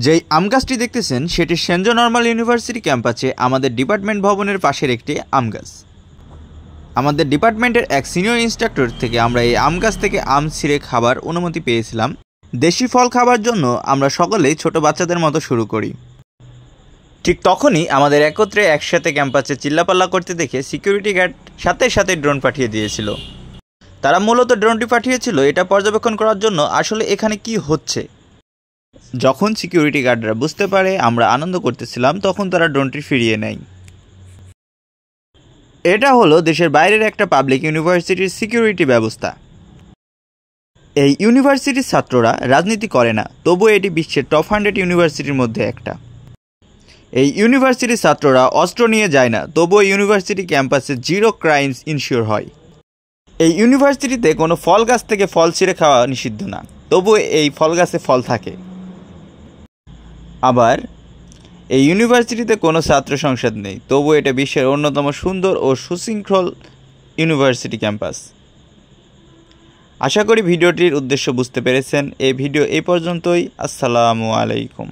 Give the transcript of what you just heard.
যেই আম গাছটি দেখতেছেন সেটি সেনজো নর্মাল ইউনিভার্সিটি ক্যাম্পাসে আমাদের ডিপার্টমেন্ট ভবনের পাশের একটি আম গাছ। আমাদের ডিপার্টমেন্টের এক সিনিয়র ইনস্ট্রাক্টর থেকে আমরা এই আম গাছ থেকে আম ছিঁড়ে খাবার অনুমতি পেয়েছিলাম। দেশি ফল খাবার জন্য আমরা সকলেই ছোট বাচ্চাদের মতো শুরু করি। ঠিক তখনই আমাদের একসাথে ক্যাম্পাসে চিল্লাপাল্লা করতে দেখে সিকিউরিটি গার্ড সাথে সাথে ড্রোন পাঠিয়ে দিয়েছিল। তারা মূলত ড্রোনটি পাঠিয়েছিল এটা পর্যবেক্ষণ করার জন্য আসলে এখানে কি হচ্ছে। যখন সিকিউরিটি গার্ডরা বুঝতে পারে আমরা আনন্দ করতেছিলাম তখন তারা ড্রোনটি ফিরিয়ে নেয়। এটা হলো দেশের বাইরের একটা পাবলিক ইউনিভার্সিটির সিকিউরিটি ব্যবস্থা। এই ইউনিভার্সিটির ছাত্ররা রাজনীতি করে না, তবুও এটি বিশ্বের টপ 100 ইউনিভার্সিটির মধ্যে একটা। এই ইউনিভার্সিটির ছাত্ররা অস্ত্র নিয়ে যায় না, তবুও ইউনিভার্সিটি ক্যাম্পাসে 0 ক্রাইমস ইনশিওর হয়। এই ইউনিভার্সিটিতে কোনো ফল গাছ থেকে ফল ছিঁড়ে খাওয়া নিষিদ্ধ না, তবুও এই ফল গাছে ফল থাকে। আবার এই ইউনিভার্সিটিতে কোনো ছাত্র সংসদ নেই, তবুও এটা বিশ্বের অন্যতম সুন্দর ও সুশৃঙ্খল ইউনিভার্সিটি ক্যাম্পাস। আশা করি ভিডিওটির উদ্দেশ্য বুঝতে পেরেছেন। এই ভিডিও এই পর্যন্তই। আসসালামু আলাইকুম।